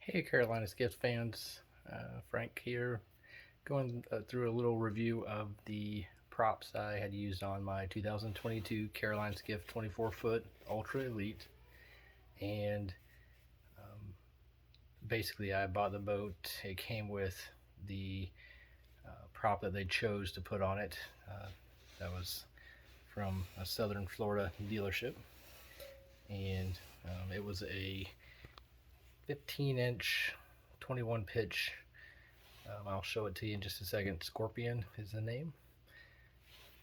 Hey Carolina Skiff fans, Frank here, going through a little review of the props I had used on my 2022 Carolina Skiff 24-foot Ultra Elite. And basically I bought the boat. It came with the prop that they chose to put on it. That was from a Southern Florida dealership. And it was a 15-inch 21 pitch. I'll show it to you in just a second. Scorpion is the name,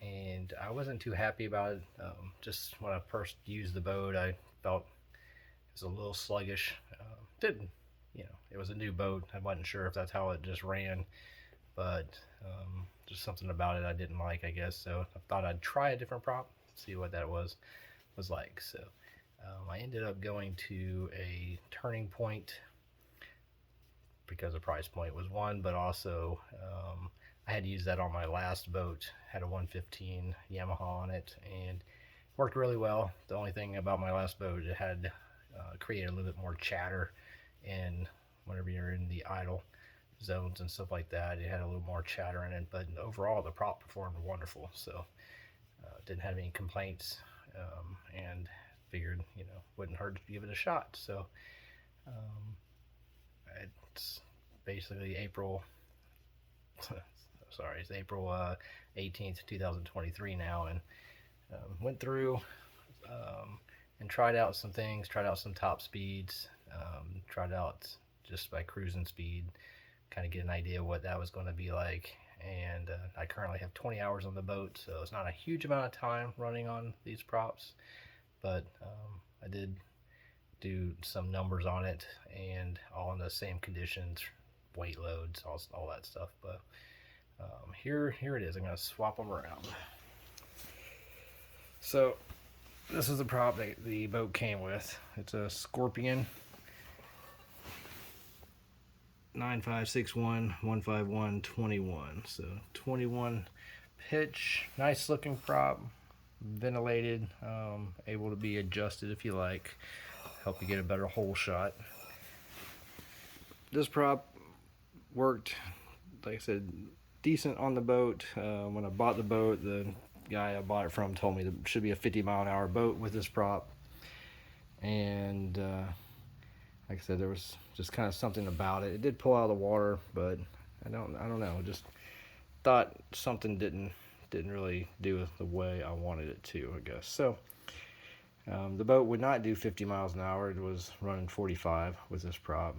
and I wasn't too happy about it. Just when I first used the boat, I felt it was a little sluggish. Didn't, it was a new boat. I wasn't sure if that's how it just ran, but just something about it I didn't like, I guess. So I thought I'd try a different prop, see what that was like. So I ended up going to a Turning Point because the price point was one, but also I had used that on my last boat. Had a 115 Yamaha on it and worked really well. The only thing about my last boat, it had created a little bit more chatter, and whenever you're in the idle zones and stuff like that, it had a little more chatter in it. But overall, the prop performed wonderful, so didn't have any complaints, and figured wouldn't hurt to give it a shot. So um, it's basically April. Sorry, it's April 18th, 2023 now, and went through and tried out some things, tried out some top speeds, tried out just by cruising speed, kind of get an idea of what that was going to be like. And I currently have 20 hours on the boat, so it's not a huge amount of time running on these props, but I did do some numbers on it, and all in the same conditions, weight loads, all that stuff. But here it is. I'm going to swap them around. So this is the prop that the boat came with. It's a Scorpion 9561 151 21. So 21 pitch, nice looking prop, ventilated, able to be adjusted if you like, help you get a better hole shot. This prop worked, like I said, decent on the boat. When I bought the boat, the guy I bought it from told me it should be a 50-mile-an-hour boat with this prop, and like I said, there was just kind of something about it. It did pull out of the water, but I don't know. Just thought something didn't really do the way I wanted it to, I guess. So the boat would not do 50 miles an hour. It was running 45 with this prop.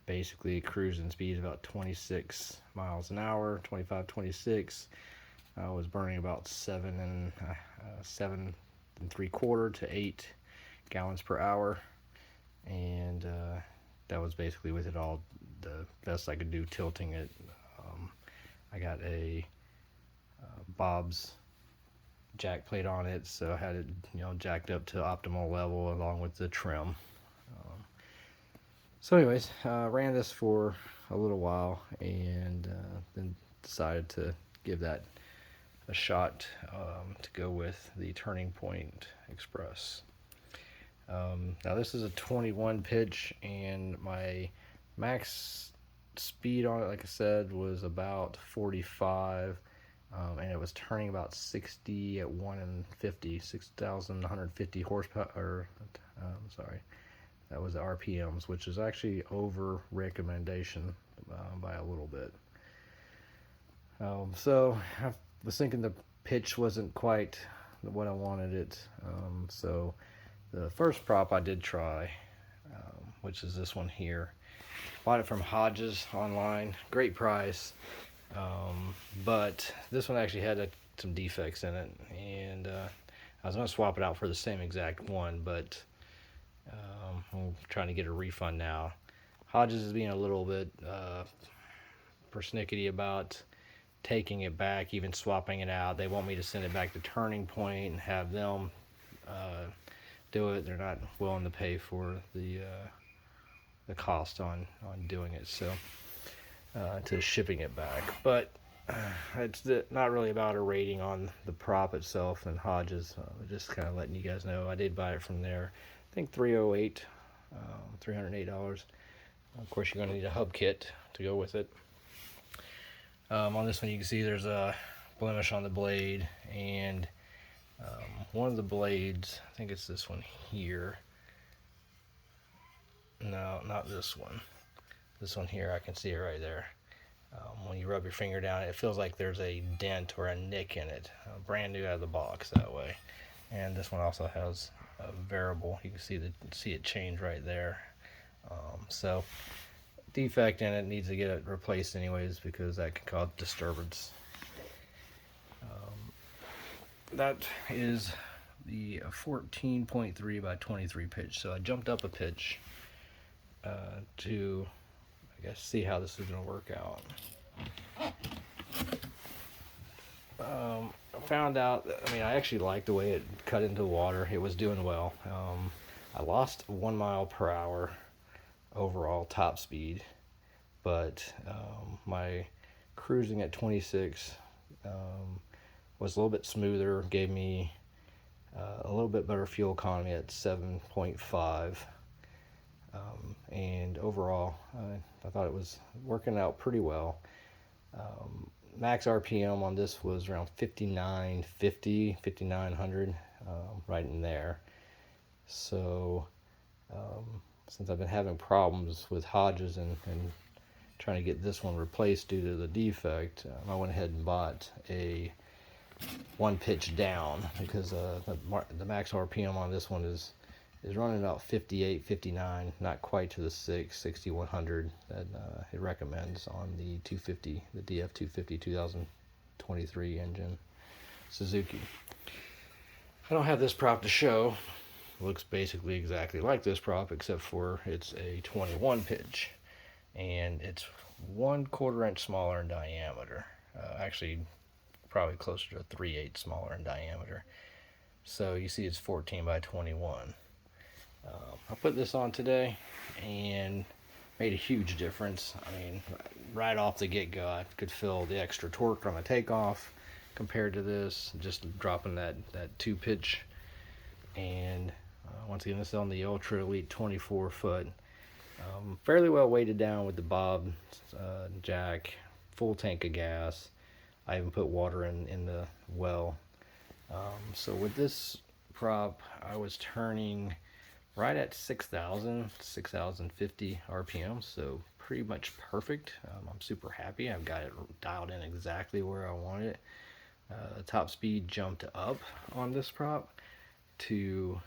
Basically, cruising speed is about 26 miles an hour, 25, 26. I was burning about 7.75 to 8 gallons per hour, and that was basically with it all the best I could do tilting it. I got a Bob's jack plate on it, so I had it jacked up to optimal level along with the trim. So anyways, ran this for a little while, and then decided to give that a shot, to go with the Turning Point Express. Now this is a 21 pitch, and my max speed on it, like I said, was about 45, and it was turning about 60 at 150, 6,150 horsepower, or sorry, that was the RPMs, which is actually over recommendation by a little bit. So I was thinking the pitch wasn't quite what I wanted it. So the first prop I did try, which is this one here. Bought it from Hodges online. Great price. But this one actually had some defects in it. And I was going to swap it out for the same exact one, but I'm trying to get a refund now. Hodges is being a little bit persnickety about taking it back, even swapping it out. They want me to send it back to Turning Point and have them do it. They're not willing to pay for the cost on doing it, so to shipping it back. But it's not really about a rating on the prop itself and Hodges. Just kind of letting you guys know I did buy it from there. I think 308 $308. Of course, you're going to need a hub kit to go with it. On this one, you can see there's a blemish on the blade, and one of the blades, I think it's this one here. No, not this one. This one here, I can see it right there. When you rub your finger down, it feels like there's a dent or a nick in it. Brand new out of the box that way. And this one also has a variable. You can see it change right there. So defect in it, needs to get it replaced anyways, because that can cause disturbance. That is the 14.3 by 23 pitch. So I jumped up a pitch to, I guess, see how this is going to work out. I found out that, I actually liked the way it cut into the water. It was doing well. I lost 1 mile per hour overall top speed, but my cruising at 26 was a little bit smoother, gave me a little bit better fuel economy at 7.5. And overall, I thought it was working out pretty well. Max RPM on this was around 5950, 5900, right in there. So since I've been having problems with Hodges and trying to get this one replaced due to the defect, I went ahead and bought a one pitch down, because the max RPM on this one is running about 58, 59, not quite to the 6100 that it recommends on the 250, the DF250 2023 engine Suzuki. I don't have this prop to show. It looks basically exactly like this prop, except for it's a 21 pitch, and it's 1/4 inch smaller in diameter. Actually, probably closer to 3/8 smaller in diameter. So you see it's 14 by 21. I put this on today and made a huge difference. Right off the get-go, I could feel the extra torque on the takeoff compared to this, just dropping that 2-pitch. And once again, this is on the Ultra Elite 24 foot. Fairly well weighted down with the bob jack, full tank of gas. I even put water in the well. So with this prop, I was turning right at 6,050 RPM, so pretty much perfect. I'm super happy. I've got it dialed in exactly where I want it. The top speed jumped up on this prop to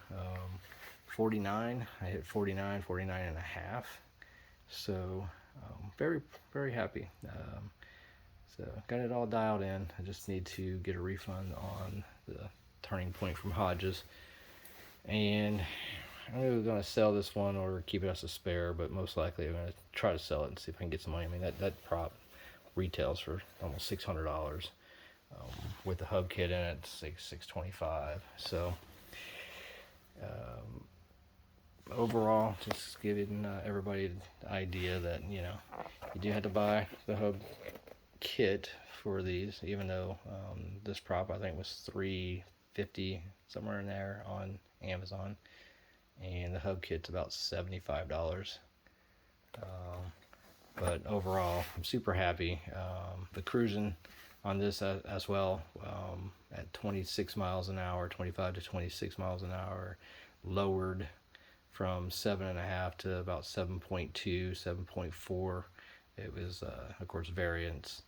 49. I hit 49 and a half. So very, very happy. So got it all dialed in. I just need to get a refund on the turning point from Hodges. And I'm either going to sell this one or keep it as a spare, but most likely I'm going to try to sell it and see if I can get some money. That prop retails for almost $600. With the hub kit in it, it's like $625. So overall, just giving everybody the idea that, you do have to buy the hub kit for these, even though this prop I think was $350, somewhere in there, on Amazon, and the hub kit's about $75. But overall, I'm super happy. The cruising on this as well, at 26 miles an hour, 25 to 26 miles an hour, lowered from 7.5 to about 7.2, 7.4. It was, of course, variance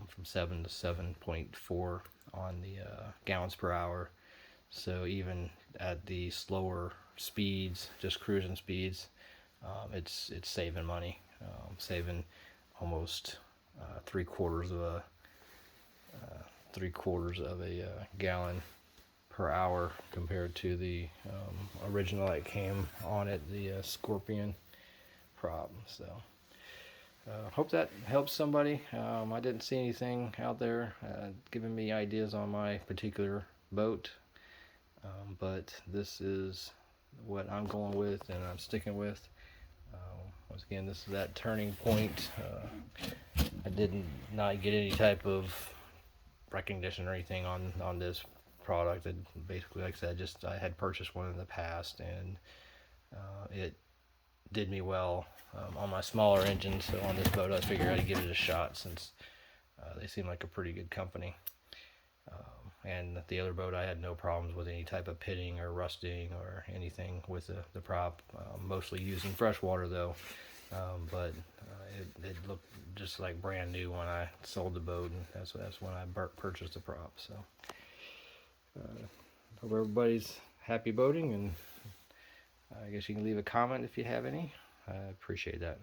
from 7 to 7.4 on the gallons per hour. So even at the slower speeds, just cruising speeds, it's saving money, saving almost 3/4 of a gallon per hour compared to the original that came on it, the Scorpion prop. So hope that helps somebody. I didn't see anything out there giving me ideas on my particular boat, but this is what I'm going with and I'm sticking with. Once again, this is that turning point. I did not get any type of recognition or anything on this product. It basically, like I said, I had purchased one in the past, and it did me well on my smaller engine. So on this boat, I figured I'd give it a shot since they seem like a pretty good company. And the other boat, I had no problems with any type of pitting or rusting or anything with the prop. Mostly using freshwater though, but it looked just like brand new when I sold the boat, and that's when I purchased the prop. So hope everybody's happy boating, and I guess you can leave a comment if you have any. I appreciate that.